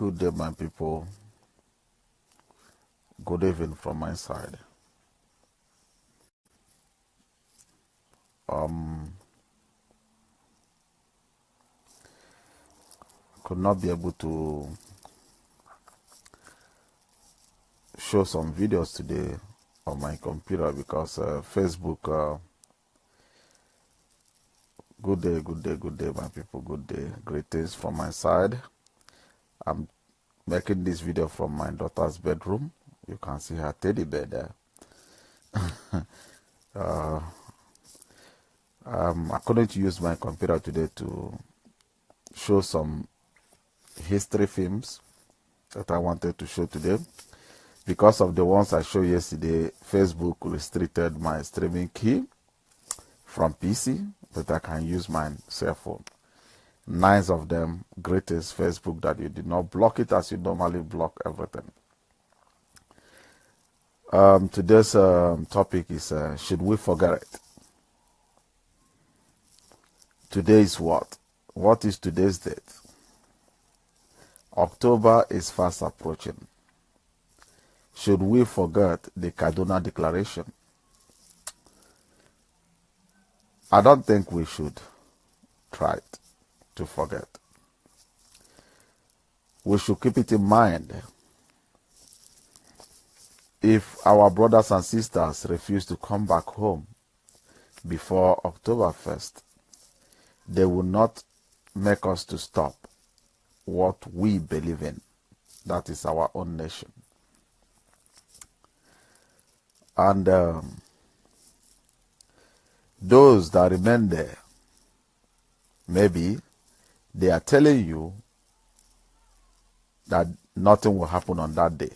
Good day, my people. Good evening from my side. Could not be able to show some videos today on my computer because Facebook. Good day, my people. Good day. Greetings from my side. I'm making this video from my daughter's bedroom. You can see her teddy bear there. I couldn't use my computer today to show some history films that I wanted to show today. Because of the ones I showed yesterday, Facebook restricted my streaming key from PC, but I can use my cell phone. 9 of them, greatest Facebook that you did not block it as you normally block everything. Today's topic is, should we forget it? Today is what? What is today's date? October is fast approaching. Should we forget the Kaduna Declaration? I don't think we should try to forget. We should keep it in mind. If our brothers and sisters refuse to come back home before October 1st, they will not make us to stop what we believe in. That is our own nation. And those that remain there, maybe they are telling you that nothing will happen on that day.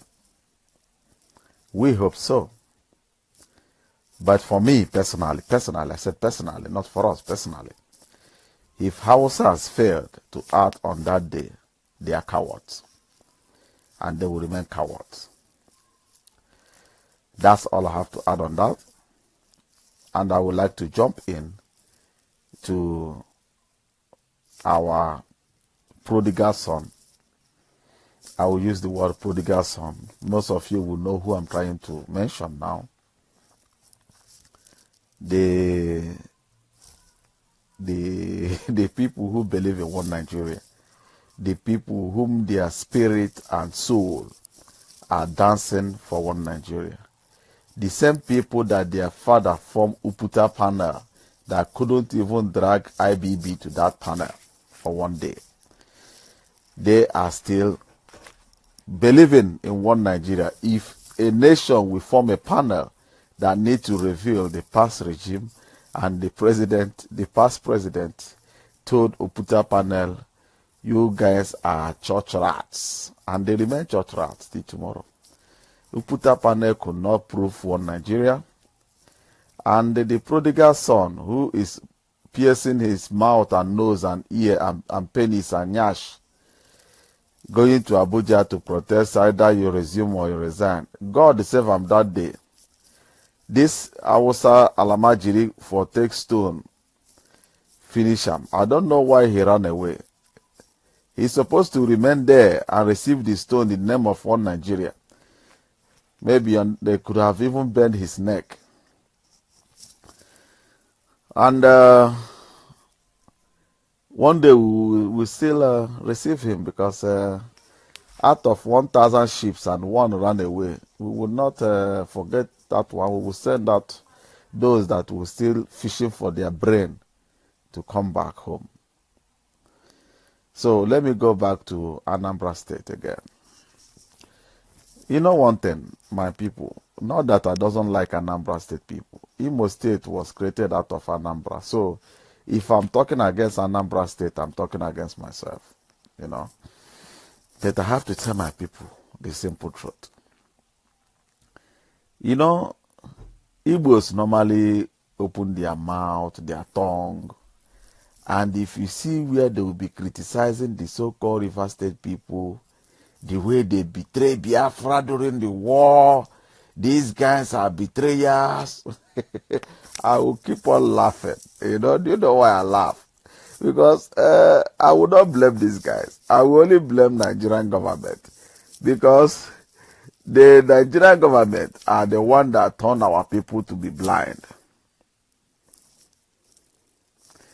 We hope so. But for me, personally, I said personally, not for us, personally, if Hausas failed to act on that day, they are cowards. And they will remain cowards. That's all I have to add on that. And I would like to jump in to our prodigal son. I will use the word prodigal son. Most of you will know who I'm trying to mention now. The people who believe in one Nigeria, the people whom their spirit and soul are dancing for one Nigeria, the same people that their father formed Uputa panel that couldn't even drag IBB to that panel for one day. They are still believing in one Nigeria. If a nation will form a panel that need to reveal the past regime, and the past president told Uputa panel, you guys are church rats, and they remain church rats till tomorrow. Uputa panel could not prove one Nigeria, and the prodigal son who is piercing his mouth and nose and ear and penis and nyash, going to Abuja to protest, either you resume or you resign. God save him that day. This Awusa Alamajiri for take stone, finish him. I don't know why he ran away. He's supposed to remain there and receive the stone in the name of one Nigeria. Maybe they could have even bent his neck. And one day we will still receive him, because out of 1,000 ships and one ran away, we will not forget that one. We will send out those that will still fishing for their brain to come back home. So let me go back to Anambra State again. You know one thing, my people, not that I doesn't like Anambra State people. Imo State was created out of Anambra. So if I'm talking against Anambra State, I'm talking against myself, you know. That I have to tell my people the simple truth. You know, Igbos normally open their mouth, their tongue, and if you see where they will be criticizing the so-called River State people, the way they betray Biafra during the war, these guys are betrayers. I will keep on laughing. You know, do you know why I laugh? Because I would not blame these guys. I will only blame Nigerian government. Because the Nigerian government are the one that turn our people to be blind.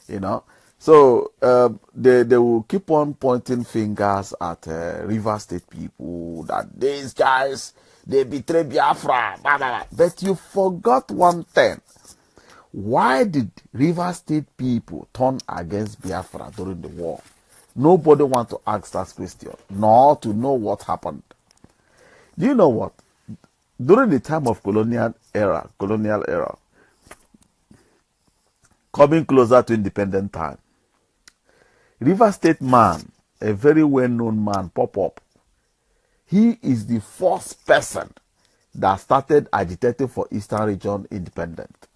You know? So they will keep on pointing fingers at River State people that these guys, they betray Biafra. Blah, blah, blah. But you forgot one thing. Why did River State people turn against Biafra during the war? Nobody wants to ask that question, nor to know what happened. Do you know what? During the time of colonial era, coming closer to independent time, River State man, a very well-known man, pop up. He is the first person that started agitating for Eastern Region independent.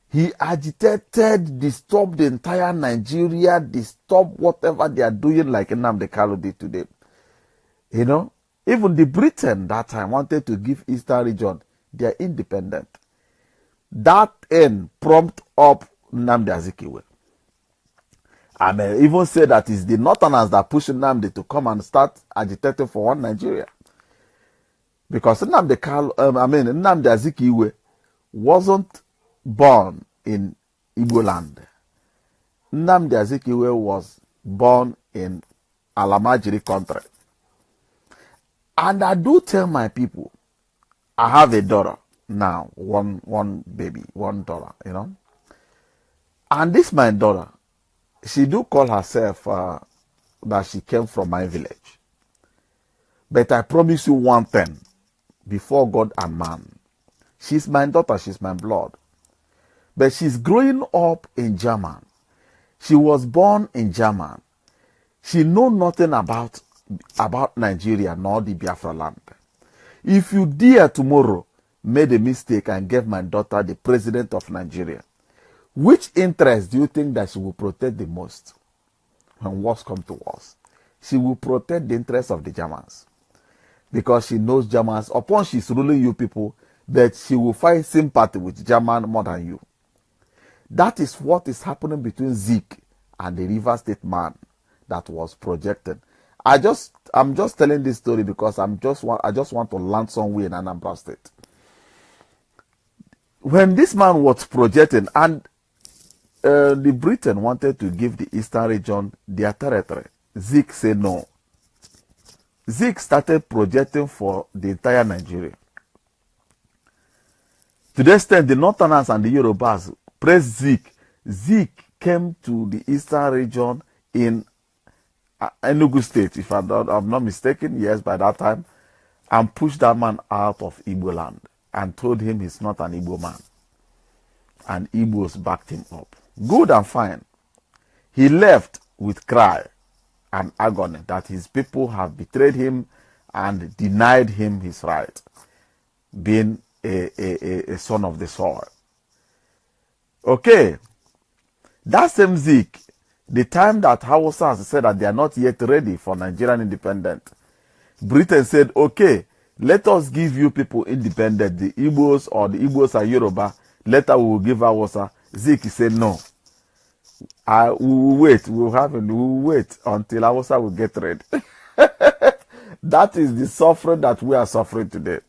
He agitated, disturbed the entire Nigeria, disturbed whatever they are doing like Nnamdi Kanu did today. You know, even the Britain that time wanted to give Eastern Region their independent. That end prompt up Nnamdi Azikiwe. I may even say that it's the Northerners that pushed Nnamdi to come and start agitating for one Nigeria. Because Nnamdi Azikiwe wasn't born in Igbo land. Nnamdi Azikiwe was born in Alamajiri country. And I do tell my people, I have a daughter now, one baby, one daughter, you know. And this my daughter, she do call herself that she came from my village. But I promise you one thing, before God and man, she's my daughter, she's my blood. But she's growing up in German. She was born in German. She know nothing about Nigeria nor the Biafra land. If you dare tomorrow made a mistake and gave my daughter the president of Nigeria, which interest do you think that she will protect the most? When wars come to wars, she will protect the interests of the Germans. Because she knows Germans, upon she's ruling you people, that she will find sympathy with German more than you. That is what is happening between Zeke and the River State man that was projected. I'm just telling this story because I just want to land somewhere in Anambra State. When this man was projecting, and the Britain wanted to give the Eastern region their territory, Zeke said no. Zeke started projecting for the entire Nigeria. To the extent the Northerners and the Yorubas praised Zeke. Zeke came to the Eastern region in Enugu State, if I'm not mistaken, yes, by that time, and pushed that man out of Igbo land and told him he's not an Igbo man. And Igbos backed him up. Good and fine. He left with cry and agony that his people have betrayed him and denied him his right, being a son of the soil. Okay, that same Zeke, the time that Hausas said that they are not yet ready for Nigerian independence, Britain said, okay, let us give you people independent, the Igbos or the Igbos and Yoruba, later we will give Hausa. Zeke said, no. We will wait, we will wait until Hausa will get ready. That is the suffering that we are suffering today.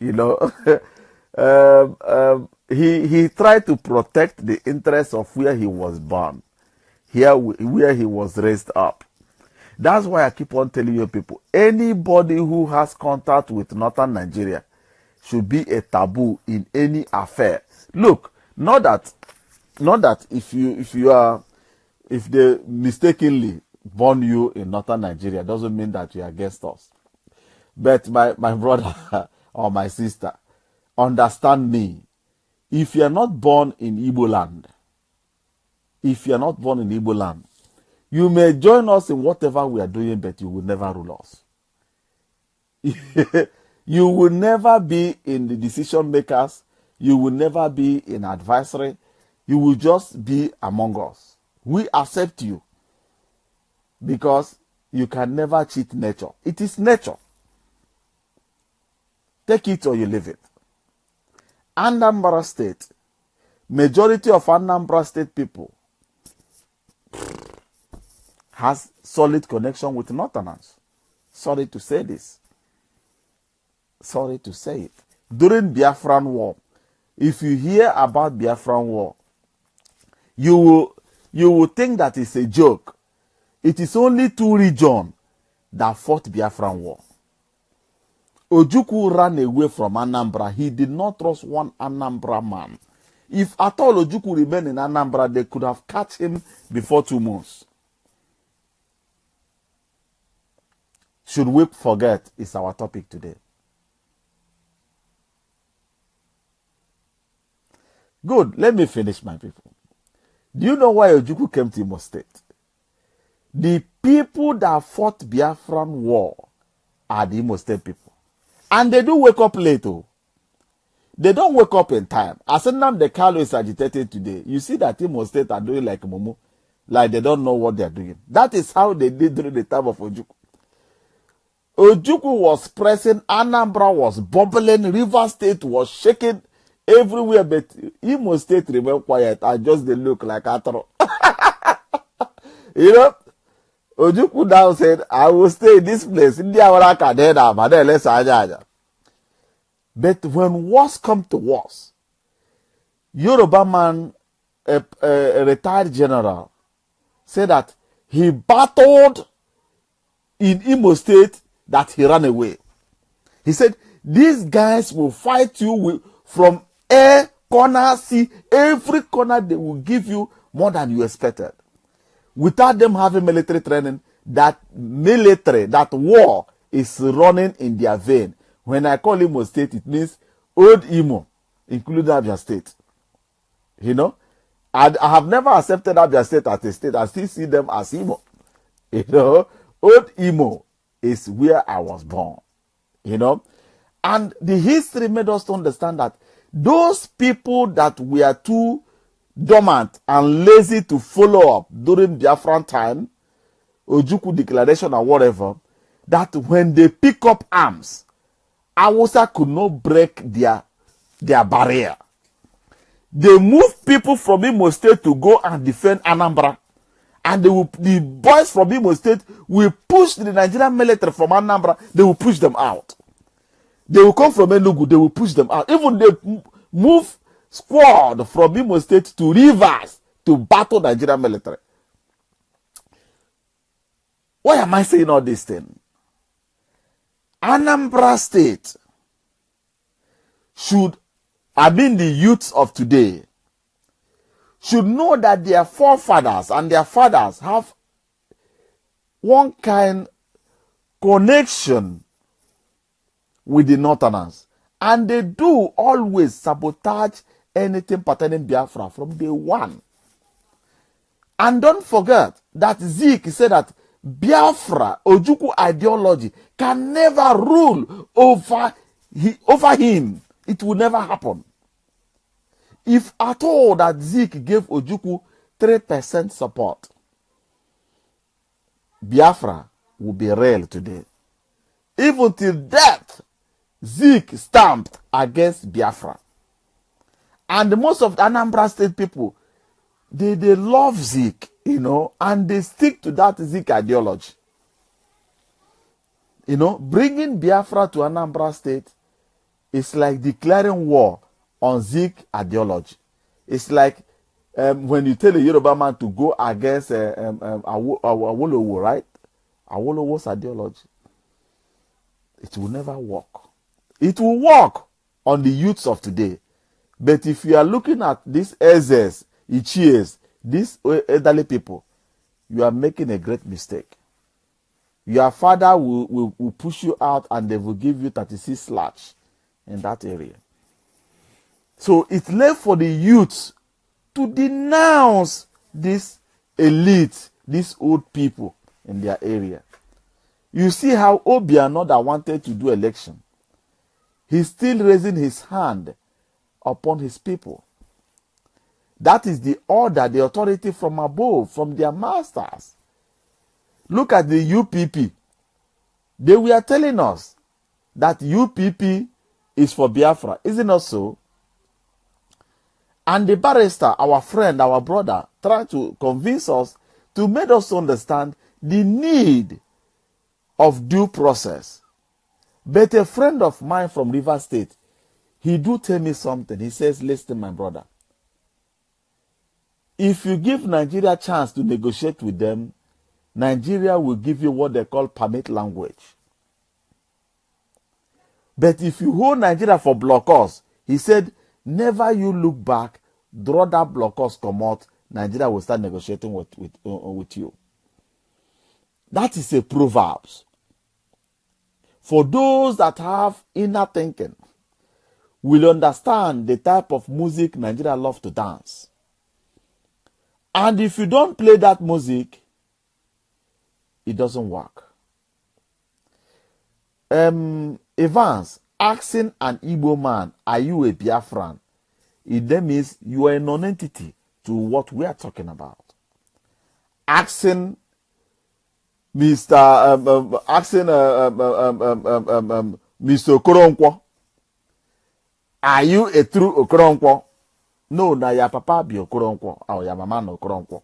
You know, he tried to protect the interests of where he was born, where he was raised up. That's why I keep on telling you people, anybody who has contact with Northern Nigeria should be a taboo in any affair. Look, not that if they mistakenly born you in Northern Nigeria, doesn't mean that you are against us. But my brother or my sister, understand me. If you are not born in Igbo land, you may join us in whatever we are doing, but you will never rule us. You will never be in the decision makers. You will never be in advisory. You will just be among us. We accept you because you can never cheat nature. It is nature. Take it or you leave it. Anambra State, majority of Anambra State people has solid connection with Northerners. Sorry to say this. Sorry to say it. During Biafran War, if you hear about Biafran War, you will think that it's a joke. It is only 2 regions that fought Biafran War. Ojukwu ran away from Anambra. He did not trust one Anambra man. If at all Ojukwu remained in Anambra, they could have catch him before 2 months. Should we forget is our topic today. Good. Let me finish, my people. Do you know why Ojukwu came to Imo State? The people that fought Biafran War are the Imo State people. And they do wake up late. Oh. They don't wake up in time. As the Kalu is agitated today, you see that Imo State are doing like Momo. Like they don't know what they're doing. That is how they did during the time of Ojukwu. Ojukwu was pressing, Anambra was bubbling, River State was shaking everywhere, but Imo State remained quiet and just they look like Atro. You know, Ojukwu now said, I will stay in this place. But when wars come to wars, Yoruba man, a retired general, said that he battled in Imo State that he ran away. He said, these guys will fight you from air, corner, sea, every corner they will give you more than you expected. Without them having military training, that war is running in their vein. When I call Imo State, it means old Imo, including Abia State. You know, I have never accepted Abia State as a state. I still see them as Imo. You know, old Imo is where I was born. You know, and the history made us to understand that those people that were too dormant and lazy to follow up during Biafran time, Ojukwu declaration or whatever, that when they pick up arms, Awusa could not break their barrier. They moved people from Imo State to go and defend Anambra. And the boys from Imo State will push the Nigerian military from Anambra. They will push them out. They will come from Enugu. They will push them out. Even they move squad from Imo State to Rivers to battle the Nigerian military. Why am I saying all this thing? Anambra State should, the youths of today, should know that their forefathers and their fathers have one kind connection with the Northerners. And they do always sabotage anything pertaining Biafra from day one. And don't forget that Zeke said that Biafra, Ojukwu ideology, can never rule over him. It will never happen. If at all that Zeke gave Ojukwu 3% support, Biafra will be real today. Even till death, Zeke stamped against Biafra. And most of the Anambra State people, they love Zeke, you know, and they stick to that Zeke ideology. You know, bringing Biafra to Anambra State is like declaring war on Zeke ideology. It's like when you tell a Yoruba man to go against Awolowo, right? Awolowo's ideology. It will never work. It will work on the youths of today. But if you are looking at these Ezes, Ichies, these elderly people, you are making a great mistake. Your father will push you out and they will give you 36 slash in that area. So it's left for the youths to denounce this elite, these old people in their area. You see how Obiano that wanted to do election, he's still raising his hand upon his people. That is the order, the authority from above, from their masters. Look at the UPP. They were telling us that UPP is for Biafra. Is it not so? And the barrister, our friend, our brother, tried to convince us to make us understand the need of due process. But a friend of mine from River State, he do tell me something. He says, listen, my brother, if you give Nigeria a chance to negotiate with them, Nigeria will give you what they call permit language. But if you hold Nigeria for blockers, he said, never you look back, draw that blockers come out, Nigeria will start negotiating with you. That is a proverb. For those that have inner thinking, will understand the type of music Nigeria love to dance. And if you don't play that music, it doesn't work. Evans asking an Igbo man, are you a Biafran? It then means you are a non-entity to what we are talking about. Asking Mr. Mr. Okoronkwo, are you a true Okoronkwo? No, na your papa be Okoronkwo or your mama no Okoronkwo.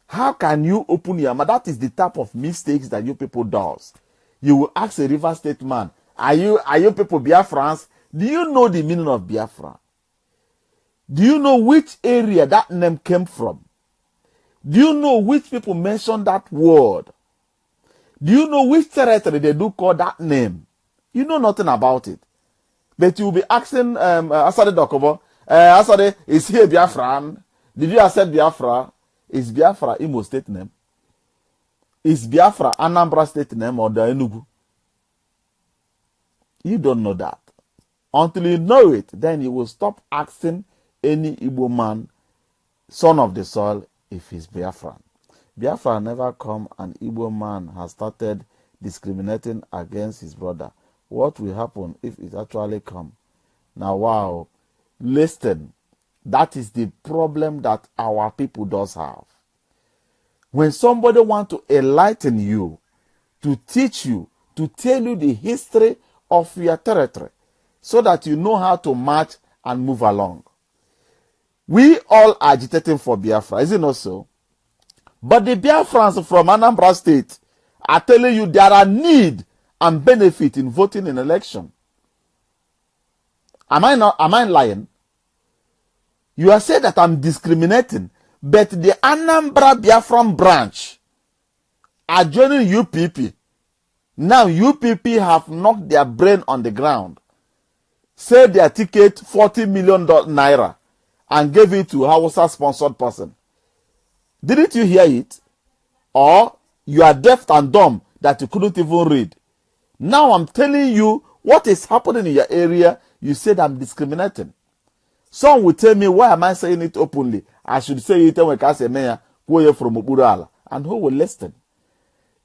How can you open your mouth? That is the type of mistakes that you people does. You will ask a River State man, are you people Biafrans? Do you know the meaning of Biafra? Do you know which area that name came from? Do you know which people mention that word? Do you know which territory they do call that name? You know nothing about it. But you will be asking Asade Dokobo, Asade, is he a Biafran? Did you accept Biafra? Is Biafra Imo State name? Is Biafra Anambra State name or the Enugu? You don't know that. Until you know it, then you will stop asking any Igbo man, son of the soil, if he's Biafran. Biafra never come and Igbo man has started discriminating against his brother. What will happen if it actually come? Now, wow, listen, that is the problem that our people does have. When somebody want to enlighten you, to teach you, to tell you the history of your territory, so that you know how to march and move along. We all are agitating for Biafra, is it not so? But the Biafrans from Anambra State are telling you there are need and benefit in voting in election. Am I lying? You are saying that I'm discriminating, but the Anambra Biafran branch are joining UPP. Now UPP have knocked their brain on the ground, said their ticket $40 million naira, and gave it to Hausa sponsored person. Didn't you hear it? Or you are deaf and dumb that you couldn't even read. Now I'm telling you what is happening in your area. You said I'm discriminating. Some will tell me, why am I saying it openly? I should say it when I say mayor, go from Oburala. And who will listen?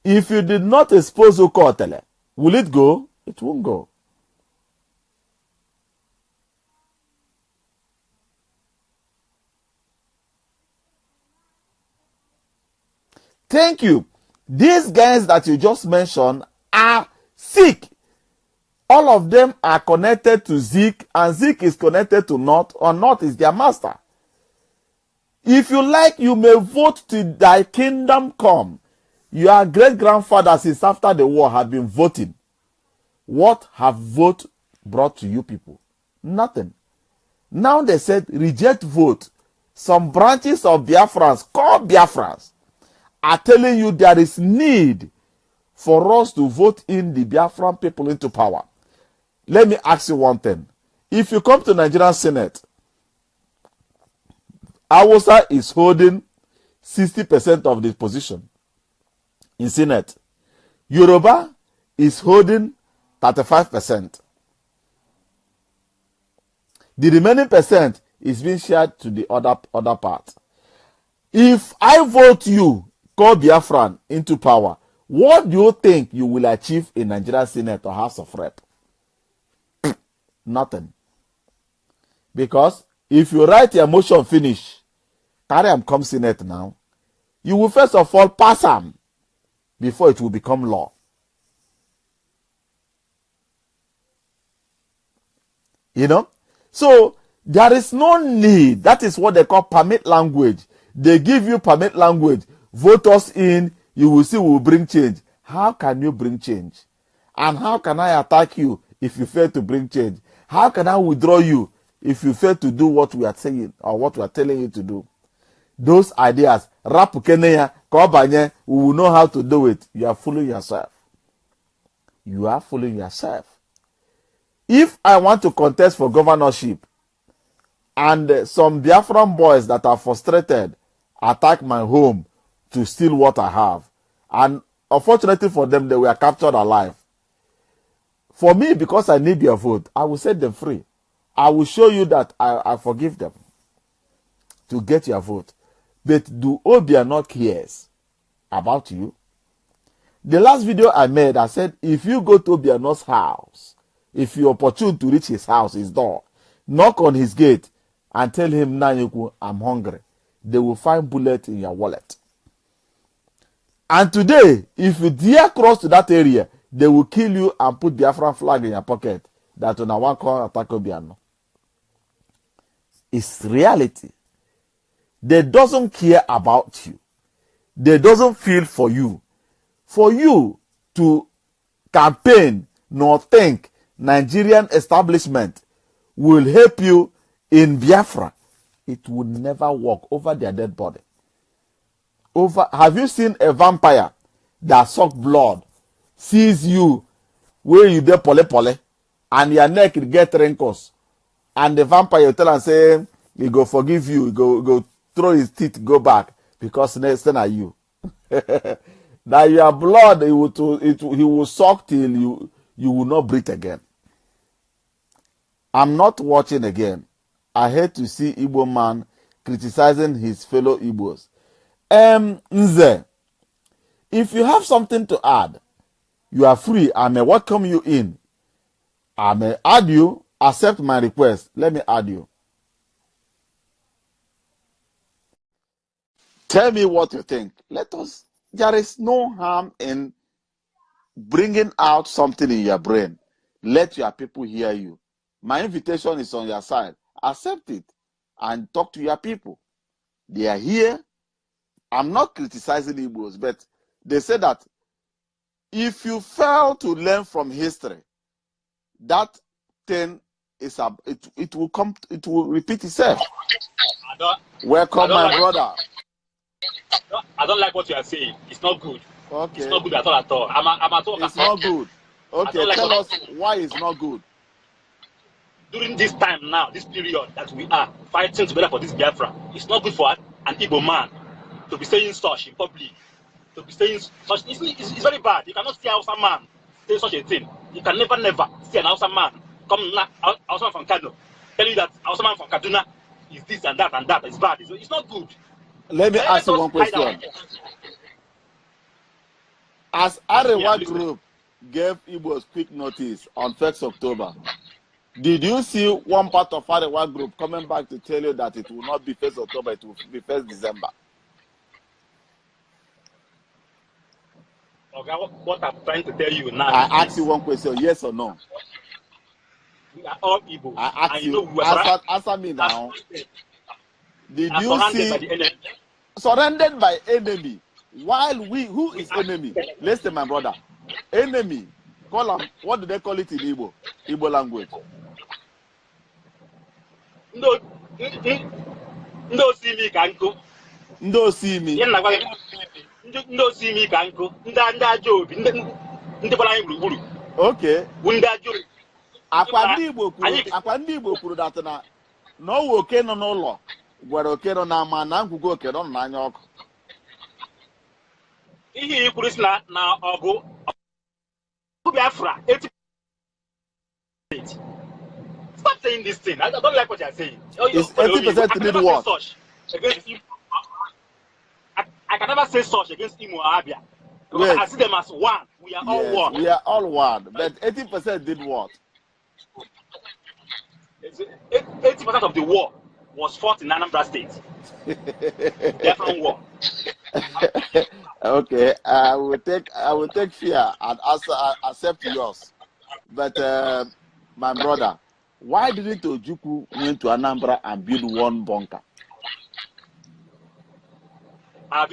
If you did not expose Okotele, will it go? It won't go. Thank you. These guys that you just mentioned are sick. All of them are connected to Zeke, and Zeke is connected to North, or North is their master. If you like, you may vote till thy kingdom come. Your great-grandfathers since after the war have been voting. What have vote brought to you people? Nothing. Now they said, reject vote. Some branches of Biafrans, called Biafrans, are telling you there is need for us to vote in the Biafran people into power. Let me ask you one thing. If you come to Nigerian Senate, Hausa is holding 60% of the position in Senate. Yoruba is holding 35%. The remaining percent is being shared to the other part. If I vote you, call Biafran, into power, what do you think you will achieve in Nigerian Senate or House of Rep? Nothing. Because if you write your motion finish, carry am come Senate now, you will first of all pass am before it will become law. You know? So there is no need. That is what they call permit language. They give you permit language. Vote us in. you will see we will bring change. How can you bring change? And how can I attack you if you fail to bring change? How can I withdraw you if you fail to do what we are saying or what we are telling you to do? Those ideas, rapu Kenya, we will know how to do it. You are fooling yourself. You are fooling yourself. If I want to contest for governorship and some Biafran boys that are frustrated attack my home to steal what I have, and unfortunately for them, they were captured alive. For me, because I need your vote, I will set them free. I will show you that I forgive them to get your vote. But do Obia not cares about you? The last video I made, I said, if you go to Obiano's house, if you're opportune to reach his house, his door, knock on his gate and tell him, Nanyuku, I'm hungry. They will find bullet in your wallet. And today, if you dare cross to that area, they will kill you and put Biafran flag in your pocket. That on one call attack Obiano. It's reality. They doesn't care about you. They doesn't feel for you. For you to campaign nor think Nigerian establishment will help you in Biafra, it will never work over their dead body. Have you seen a vampire that suck blood, sees you where you dey pole pole, and your neck will get wrinkles, and the vampire tell and say he go forgive you, go throw his teeth, go back because next thing are you. That your blood he will suck till you will not breathe again. I'm not watching again. I hate to see Igbo man criticizing his fellow Igbos. Nze, if you have something to add, you are free. I may welcome you in. I may add you. Accept my request. Let me add you. Tell me what you think. There is no harm in bringing out something in your brain. Let your people hear you. My invitation is on your side. Accept it and talk to your people. They are here. I'm not criticizing Igbos, but they say that if you fail to learn from history, that thing is it will repeat itself. Welcome, my brother. I don't like what you are saying. It's not good. Okay. It's not good at all. I'm at all. It's not good. Okay, tell us why it's not good. During this time now, this period that we are fighting together for this Biafra, it's not good for an Igbo man to be saying such in public. To be saying such, it's very bad. You cannot see a Hausa man say such a thing. You can never see an Hausa man come now, Hausa man from Kano, tell you that Hausa man from Kaduna is this and that and that. It's bad. It's not good. Let me ask you one question. As Arewa group gave Igbos quick notice on 1st October, did you see one part of Arewa group coming back to tell you that it will not be 1st October, it will be 1st December? Okay, what I'm trying to tell you now. I ask you one question, yes or no? We are all Igbo. I ask you, answer me now. Did you see surrounded by enemy? While who is enemy? Listen, my brother. Enemy. Call them, what do they call it in Igbo? Igbo language. No see me kanko. No see me. No see me kanko. Nda jobi. Ndebala nguruguru. Okay. Nda jobi. Akwa ndị Igbo kwuru that na no oke nọ n'ụlọ gwara oke nọ n'ama na ngwugo oke nọ n'anya ọkụ. Ihe ikwuru si na ọgụ Biafra 80%. Stop saying this thing. I don't like what you're saying. Is 80% need what? I can never say such against Imo Abia. I see them as one. We are all one. We are all one. But 80% did what? 80% of the war was fought in Anambra State. Different war. Okay, I will take fear and accept yours. But my brother, why didn't Ojukwu went to Anambra and build one bunker? Have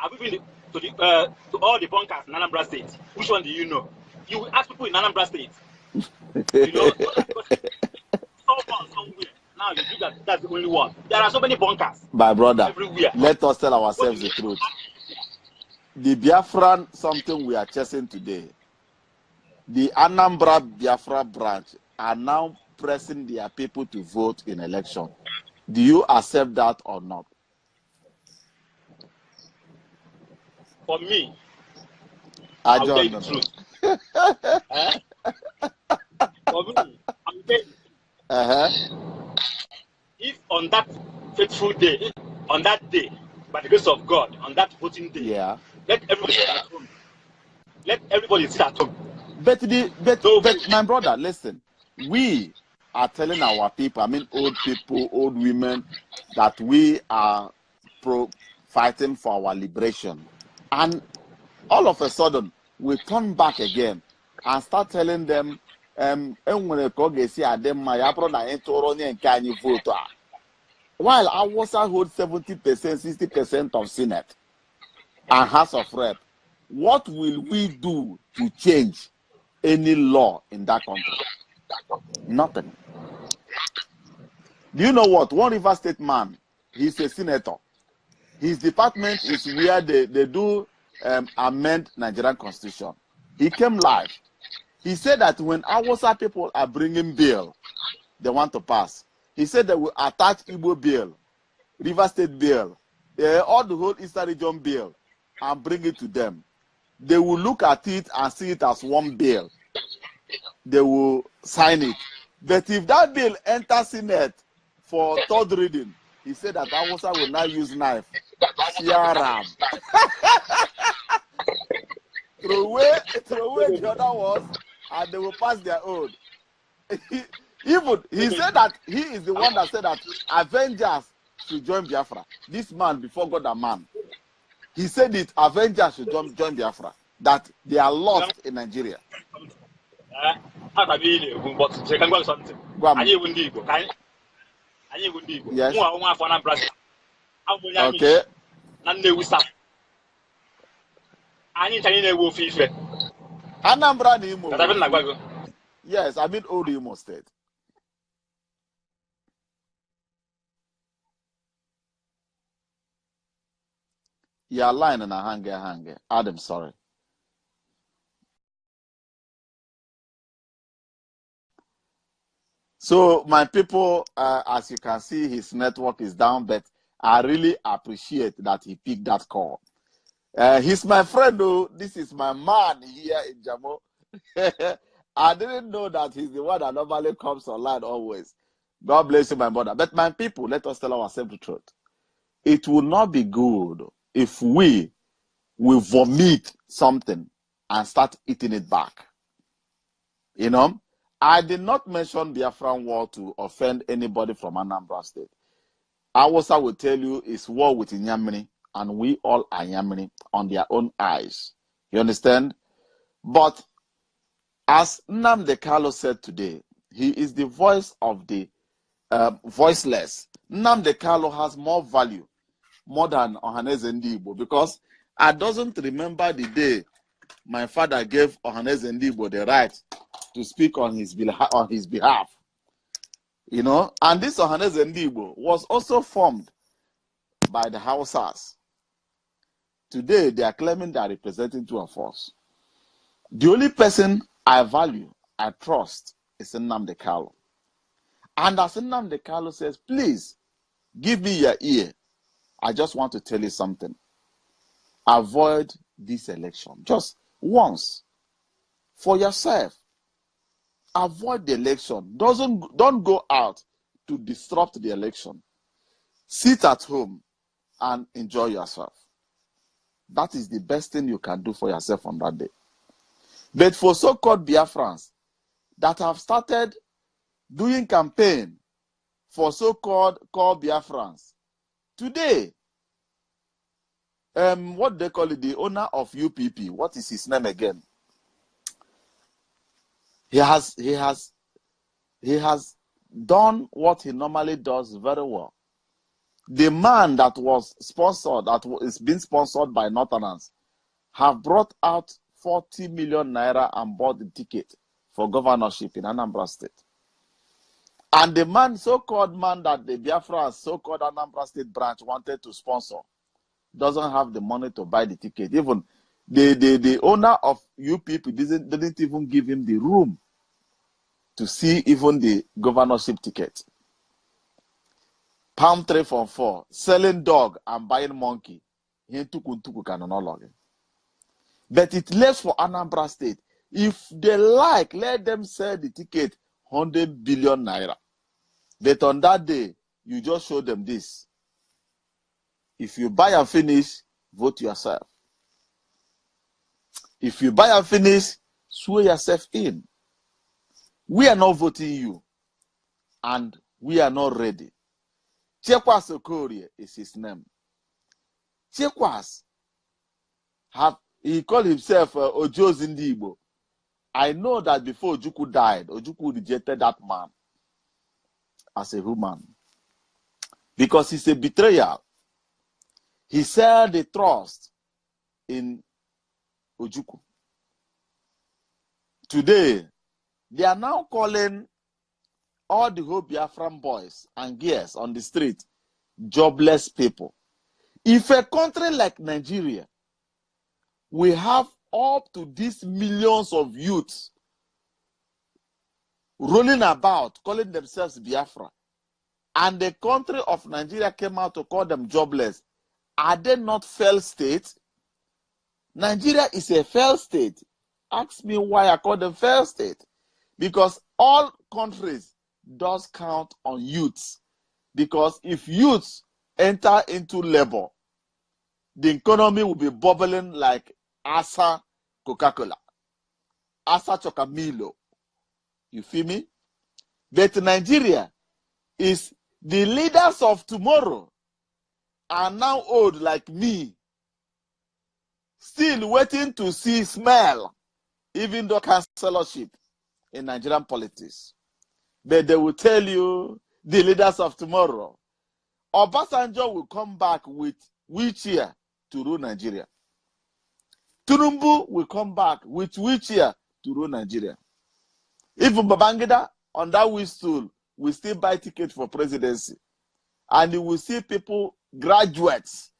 Have you been to all the bunkers in Anambra State? Which one do you know? You will ask people in Anambra State. You know, someone somewhere. Now you think that that's the only one. There are so many bunkers. My brother, everywhere. let us tell ourselves the truth. The Biafran, something we are chasing today, the Anambra Biafra branch are now pressing their people to vote in election. Do you accept that or not? For me, I'll tell you the truth. For me, I'll tell you. If on that fateful day, on that day, by the grace of God, on that voting day, yeah, let everybody sit at home. Let everybody sit at home. But my brother, listen, we are telling our people, I mean old people, old women, that we are fighting for our liberation. And all of a sudden, we turn back again and start telling them, while Awasa hold 70%, 60% of Senate and House of Rep, what will we do to change any law in that country? Nothing. Do you know what? One River State man, he's a senator. His department is where they do amend Nigerian constitution. He came live. He said that when Awasa people are bringing bill, they want to pass. He said they will attach Igbo bill, River State bill, all the whole Eastern region bill, and bring it to them. They will look at it and see it as one bill. They will sign it. But if that bill enters Senate for third reading, he said that Awasa will now use knife. Siaram. throw away the other ones, and they will pass their own. Even he said that he is the one that said that Avengers should join Biafra. This man, before God and man, he said it. Avengers should join Biafra. That they are lost in Nigeria. Yes. Okay. Anambra Imo. Yes, I mean old Imo State. You are lying and a hanger. Adam, sorry. So my people, as you can see, his network is down, but I really appreciate that he picked that call. He's my friend, though. This is my man here in Jamo. I didn't know that he's the one that normally comes online always. God bless you, my brother. But my people, let us tell ourselves the truth. It will not be good if we will vomit something and start eating it back. You know, I did not mention Biafran war to offend anybody from Anambra State. Awasa will tell you it's war with Inyamini, and we all are Inyamini on their own eyes. You understand? But as Nnamdi Kanu said today, he is the voice of the voiceless. Nnamdi Kanu has more value, more than Ohaneze Ndigbo, because I doesn't remember the day my father gave Ohaneze Ndigbo the right to speak on his behalf. You know, and this Ohaneze Ndigbo was also formed by the Hausas. Today, they are claiming they are representing two of us. The only person I value, I trust, is Nnamdi Kanu. And as Nnamdi Kanu says, please, give me your ear. I just want to tell you something. Avoid this election. Just once. For yourself. Avoid the election. Don't go out to disrupt the election. Sit at home and enjoy yourself. That is the best thing you can do for yourself on that day. But for so-called Biafrans that have started doing campaign for so-called Biafrans, today, what they call it, the owner of UPP, what is his name again? He has done what he normally does very well. The man that was sponsored, that is being sponsored by Northerners, have brought out 40 million naira and bought the ticket for governorship in Anambra State. And the man, so-called man that the Biafra, so-called Anambra State branch wanted to sponsor, doesn't have the money to buy the ticket. Even the owner of UPP didn't even give him the room to see even the governorship ticket. Palm 3 for 4, selling dog and buying monkey. But it left for Anambra State. If they like, let them sell the ticket 100 billion naira. But on that day, you just show them this. If you buy and finish, vote yourself. If you buy and finish, swear yourself in. We are not voting you. And we are not ready. Chekwas Okorie is his name. Chekwas, he called himself Ojo Zindigbo. I know that before Ojukwu died, Ojukwu rejected that man as a human. Because he's a betrayer. He sold the trust in Ojukwu. Today, they are now calling all the whole Biafran boys and girls on the street jobless people. If a country like Nigeria, we have up to these millions of youths rolling about, calling themselves Biafra, and the country of Nigeria came out to call them jobless, are they not failed state? Nigeria is a failed state. Ask me why I call them failed state. Because all countries does count on youths. Because if youths enter into labor, the economy will be bubbling like Asa Coca-Cola, Asa Chocamilo. You feel me? But Nigeria is the leaders of tomorrow are now old like me, still waiting to see smell, even though councillorship in Nigerian politics. But they will tell you, the leaders of tomorrow, Obasanjo will come back with wheelchair to rule Nigeria. Tinubu will come back with wheelchair to rule Nigeria. Even Babangida on that wheel will still buy ticket for presidency. And you will see people, graduates,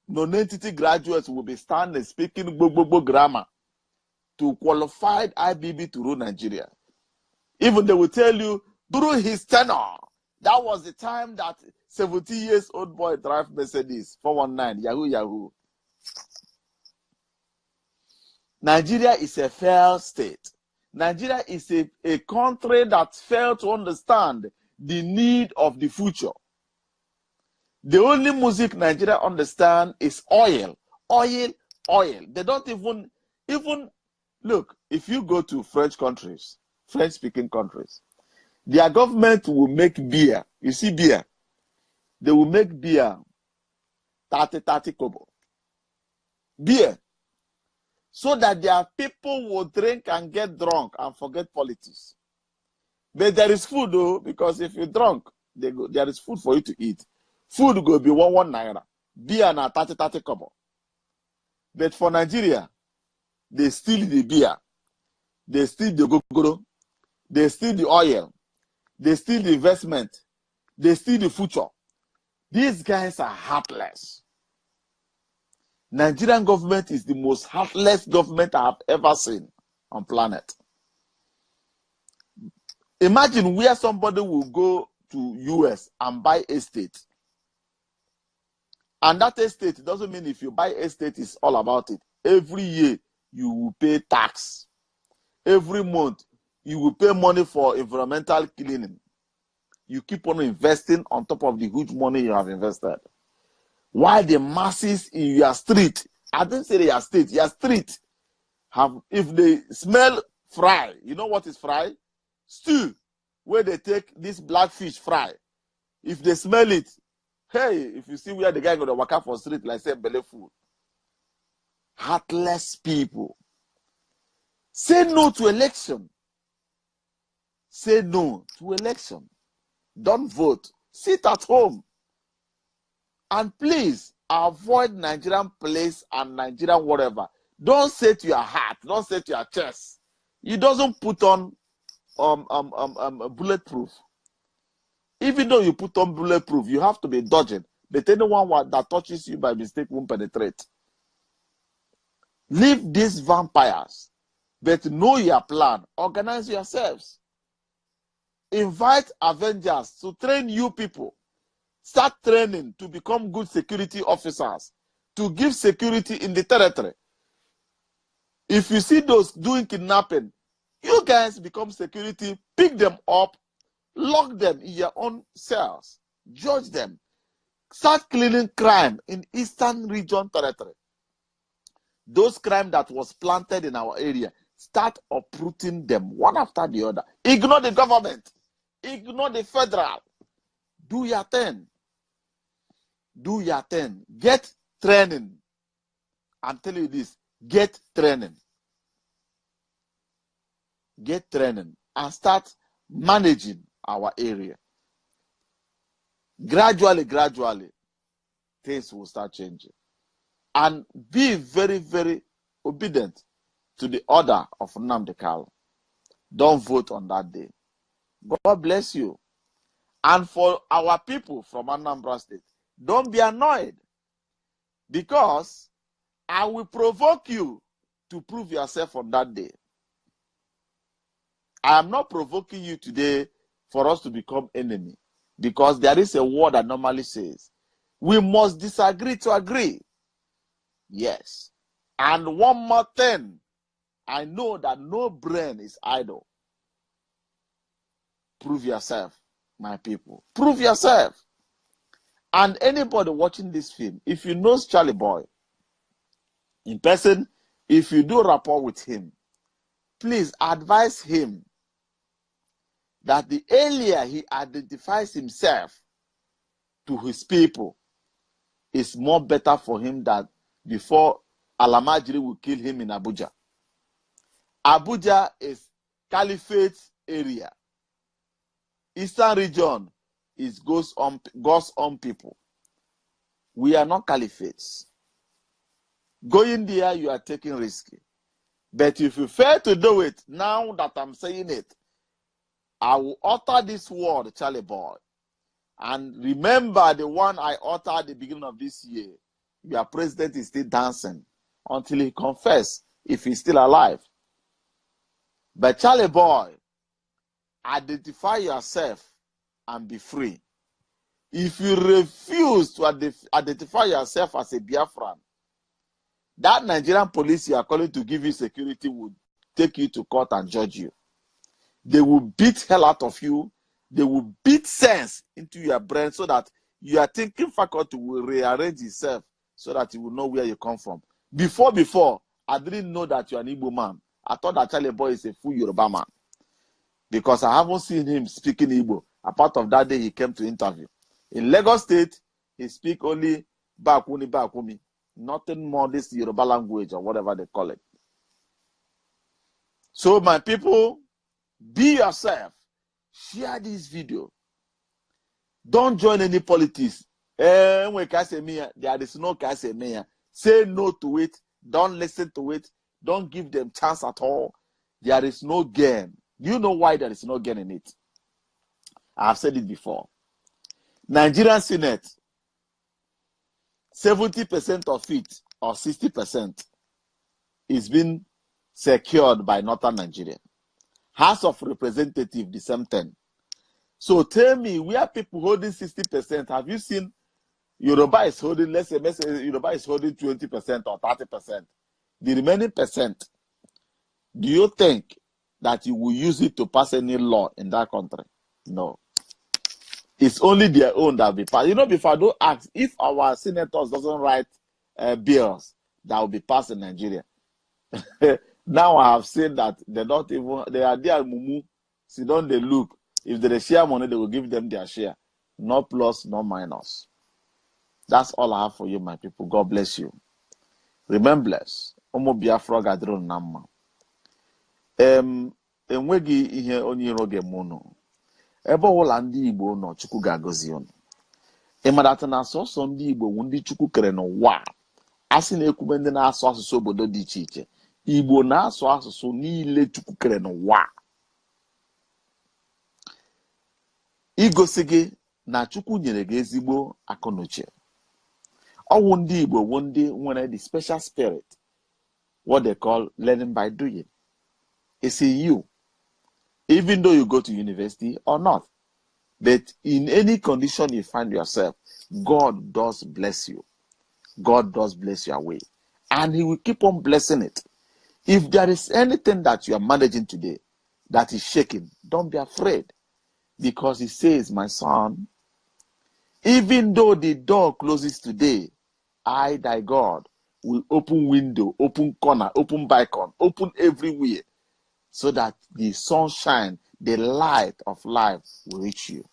non-entity graduates will be standing speaking Gbogbo grammar to qualified IBB to rule Nigeria. Even they will tell you, during his tenure, that was the time that 70 years old boy drive Mercedes 419, Yahoo, Yahoo. Nigeria is a failed state. Nigeria is a country that failed to understand the need of the future. The only music Nigeria understand is oil, oil, oil. They don't even look, if you go to French countries, French-speaking countries, their government will make beer. You see beer? They will make beer 30 kobo. Beer. So that their people will drink and get drunk and forget politics. But there is food though, because if you're drunk, there is food for you to eat. Food will be 1 naira. Beer na 30 kobo. But for Nigeria, they steal the beer. They steal the gogoro. They steal the oil. They steal the investment. They steal the future. These guys are heartless. Nigerian government is the most heartless government I have ever seen on planet. Imagine where somebody will go to US and buy estate. And that estate doesn't mean if you buy estate, it's all about it. Every year, you will pay tax. Every month, you will pay money for environmental cleaning. You keep on investing on top of the huge money you have invested. While the masses in your street, I didn't say your state, your street, have, if they smell fry, you know what is fry? Stew, where they take this blackfish fry. If they smell it, hey, if you see where the guy gonna walk out for street, like say belly food. Heartless people. Say no to election. Say no to election. Don't vote. Sit at home. And please avoid Nigerian place and Nigerian whatever. Don't say to your heart, don't say to your chest. You doesn't put on bulletproof. Even though you put on bulletproof, you have to be dodging. But anyone that touches you by mistake won't penetrate. Leave these vampires, but know your plan. Organize yourselves. Invite Avengers to train you people. Start training to become good security officers, to give security in the territory. If you see those doing kidnapping, you guys become security, pick them up, lock them in your own cells, judge them. Start cleaning crime in Eastern Region territory. Those crime that was planted in our area, start uprooting them one after the other. Ignore the government. Ignore the federal. Do your thing. Do your thing. Get training. I'm telling you this. Get training. Get training and start managing our area. Gradually, things will start changing. And be very, very obedient to the order of Nnamdi Kanu. Don't vote on that day. God bless you. And for our people from Anambra State, don't be annoyed, because I will provoke you to prove yourself on that day. I am not provoking you today for us to become enemy, because there is a word that normally says, we must disagree to agree. Yes. And one more thing, I know that no brain is idle. Prove yourself, my people. Prove yourself. And anybody watching this film, if you know Charlie Boy in person, if you do rapport with him, please advise him that the earlier he identifies himself to his people, is more better for him than before Alamajiri will kill him in Abuja. Abuja is Caliphate area. Eastern region is God's own people. We are not caliphates. Going there, you are taking risky. But if you fail to do it, now that I'm saying it, I will utter this word, Charlie Boy. And remember the one I uttered at the beginning of this year. Your president is still dancing until he confesses, if he's still alive. But Charlie Boy, identify yourself and be free. If you refuse to identify yourself as a Biafran, that Nigerian police you are calling to give you security will take you to court and judge you. They will beat hell out of you. They will beat sense into your brain so that your thinking faculty will rearrange itself so that you will know where you come from. Before, I didn't know that you're an Igbo man. I thought that Charlie Boy is a full Yoruba man, because I haven't seen him speaking Igbo apart of that day he came to interview. In Lagos State, he speak only Bakuni, nothing more this Yoruba language or whatever they call it. So my people, be yourself. Share this video. Don't join any politics. There is no Casemia. Say no to it. Don't listen to it. Don't give them chance at all. There is no gain. You know why there is no gain in it? I've said it before. Nigerian Senate, 70% of it, or 60%, is being secured by Northern Nigeria. House of Representatives, the same thing. So tell me, where people holding 60%, have you seen Yoruba is holding, let's say Yoruba is holding 20% or 30%. The remaining percent, do you think that you will use it to pass any law in that country? No. It's only their own that will be passed. You know, before I don't ask, if our senators doesn't write bills that will be passed in Nigeria, now I have seen that they are there, mumu, sit down, they look. If they share money, they will give them their share. No plus, no minus. That's all I have for you, my people. God bless you. Remain blessed. Omo Biafra gadron namma. Enwegi ihe onye iro ga-eme unu. Ebe ọbụla ndị Igbo nọ, Chukwu ga-agọzi unu. ịmadata na asọsọ ndị Igbo bụ ndị Chukwu kere n'ụwa. Asị na-ekwube ndị na-asụ asụsụ obodo dị iche iche. Igbo na-asụ asụsụ niile Chukwu kere n'ụwa. Igosi gị na Chukwu nyere gị ezigbo akọnuche. Ọwụ ndị Igbo bụ ndị nwere the special spirit, what they call learning by doing. It's in you, even though you go to university or not. But in any condition you find yourself, God does bless you. God does bless your way. And He will keep on blessing it. If there is anything that you are managing today that is shaking, don't be afraid. Because He says, my son, even though the door closes today, I, thy God, will open window, open corner, open balcony, open everywhere, so that the sunshine, the light of life will reach you.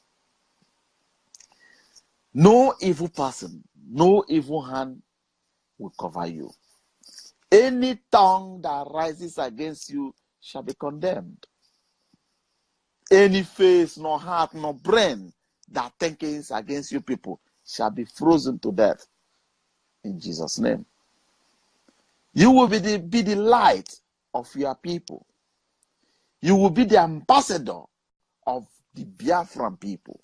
No evil person, no evil hand will cover you. Any tongue that rises against you shall be condemned. Any face, nor heart, nor brain that thinkings against you people shall be frozen to death. In Jesus' name. You will be the light of your people. You will be the ambassador of the Biafran people.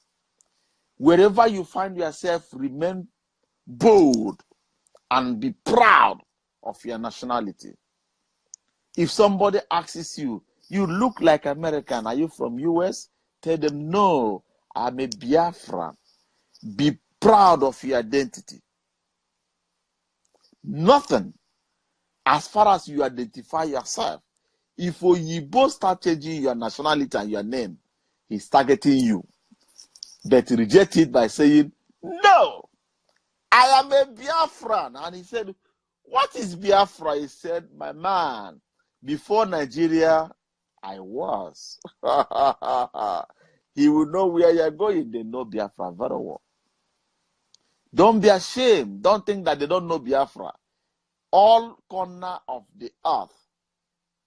Wherever you find yourself, remain bold and be proud of your nationality. If somebody asks you, you look like American, are you from US? Tell them, no, I'm a Biafran. Be proud of your identity. Nothing, as far as you identify yourself. If Oyibo start changing your nationality and your name, he's targeting you. But reject it by saying, no, I am a Biafran. And he said, what is Biafra? He said, my man, before Nigeria, I was. He will know where you're going. They know Biafra very well. Don't be ashamed. Don't think that they don't know Biafra. All corner of the earth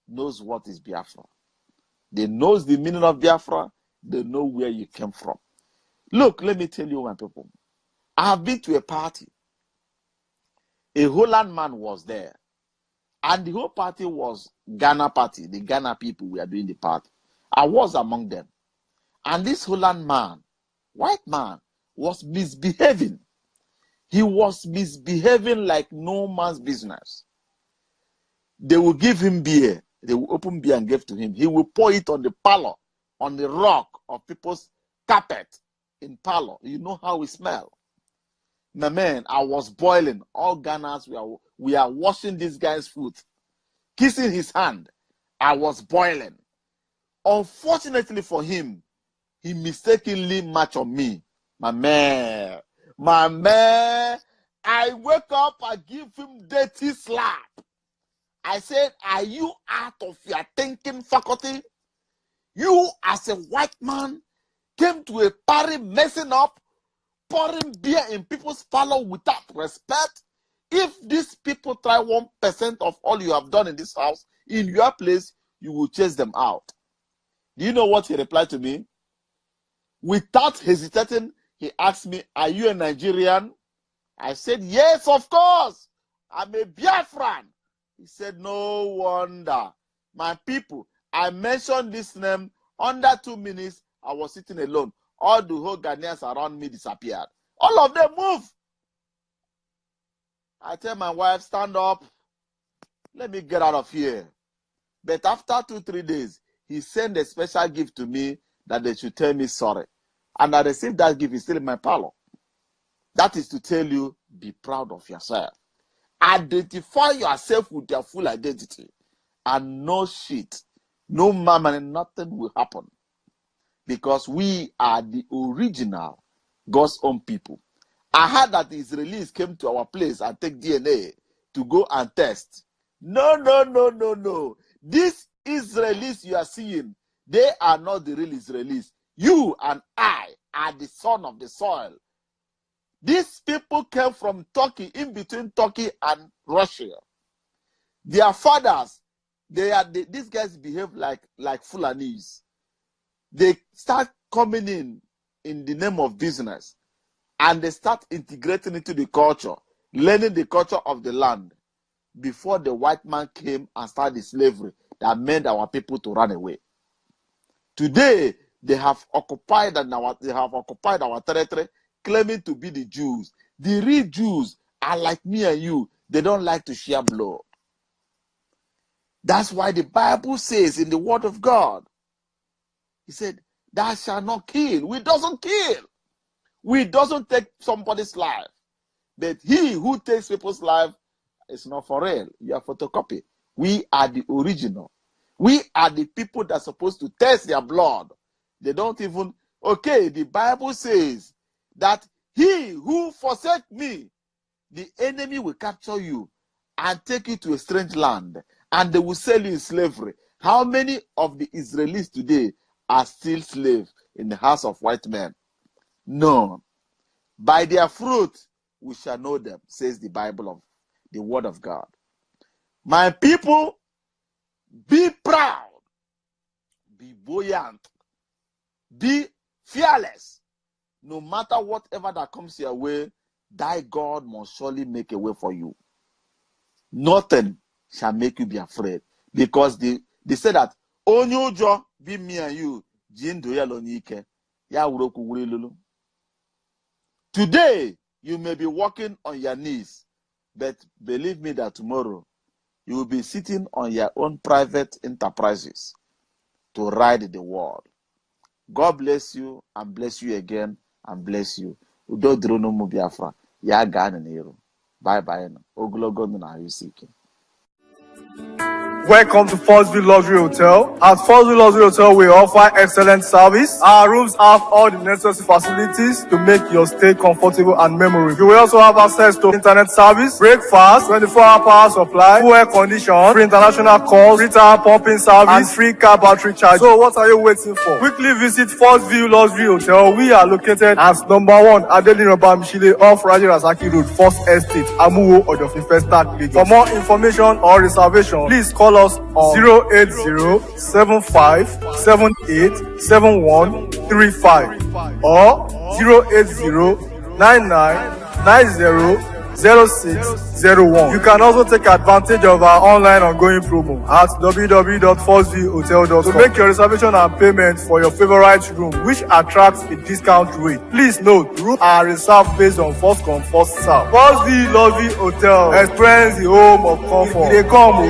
knows what is Biafra. They know the meaning of Biafra. They know where you came from. Look, let me tell you, my people. I have been to a party. A Holland man was there. And the whole party was Ghana party. The Ghana people were doing the party. I was among them. And this Holland man, white man, was misbehaving. He was misbehaving like no man's business. They will give him beer. They will open beer and give to him. He will pour it on the parlor, on the rock of people's carpet in parlor. You know how we smell. My man, I was boiling. All Ghanas, we are washing this guy's foot, kissing his hand. I was boiling. Unfortunately for him, he mistakenly matched on me. My man, I wake up, I give him dirty slap. I said, are you out of your thinking faculty? You, as a white man, came to a party messing up, pouring beer in people's parlor without respect. If these people try 1% of all you have done in this house, in your place, you will chase them out. Do you know what he replied to me? Without hesitating, he asked me, are you a Nigerian? I said, yes, of course. I'm a Biafran. He said, no wonder. My people, I mentioned this name. Under 2 minutes, I was sitting alone. All the whole Ghanaians around me disappeared. All of them moved. I tell my wife, stand up. Let me get out of here. But after 2-3 days, he sent a special gift to me that they should tell me sorry. And I received that gift. It's still in my parlor. That is to tell you, be proud of yourself. Identify yourself with your full identity. And no shit, no mama, and nothing will happen. Because we are the original God's own people. I heard that the Israelis came to our place and take DNA to go and test. No, no, no, no, no. These Israelis you are seeing, they are not the real Israelis. You and I are the son of the soil. These people came from Turkey, in between Turkey and Russia. Their fathers, these guys behave like Fulanis. They start coming in the name of business. and they start integrating into the culture, learning the culture of the land, before the white man came and started slavery that made our people to run away. Today, they have occupied our territory, claiming to be the Jews. The real Jews are like me and you. They don't like to share blood. That's why the Bible says in the Word of God, He said, "Thou shalt not kill." We doesn't kill. We doesn't take somebody's life. But he who takes people's life is not for real. You are photocopy. We are the original. We are the people that are supposed to test their blood. They don't even, okay, the Bible says that he who forsake me, the enemy will capture you and take you to a strange land, and they will sell you in slavery. How many of the Israelis today are still slaves in the house of white men? None. By their fruit we shall know them, says the Bible of the Word of God. My people, be proud, be buoyant, be fearless. No matter whatever that comes your way, thy God must surely make a way for you. Nothing shall make you be afraid, because they say that onyojo be me and you. Today you may be walking on your knees, but believe me that tomorrow you will be sitting on your own private enterprises to ride the world. God bless you and bless you again and bless you. Udo drono mu Biafra. Ya ga na nero. Bye bye. Ogologo ndụ na ahụ isi ike. Welcome to Forsville Luxury Hotel. At Forsville Luxury Hotel, we offer excellent service. Our rooms have all the necessary facilities to make your stay comfortable and memorable. You will also have access to internet service, breakfast, 24-hour power supply, full air condition, free international calls, free tire pumping service, and free car battery charge. So what are you waiting for? Quickly visit Forsville Luxury Hotel. We are located at number 1 Adeline Obamshile off Raji Rasaki Road, First Estate, Amuwo, Odofin Start. For more information or reservation, please call us on 08075787135 or 08099900601. You can also take advantage of our online ongoing promo at www.forsvillehotel.com to make your reservation and payment for your favorite room, which attracts a discount rate. Please note, rooms are reserved based on first come, first serve. Forsville Luxury Hotel, experience the home of comfort. They come.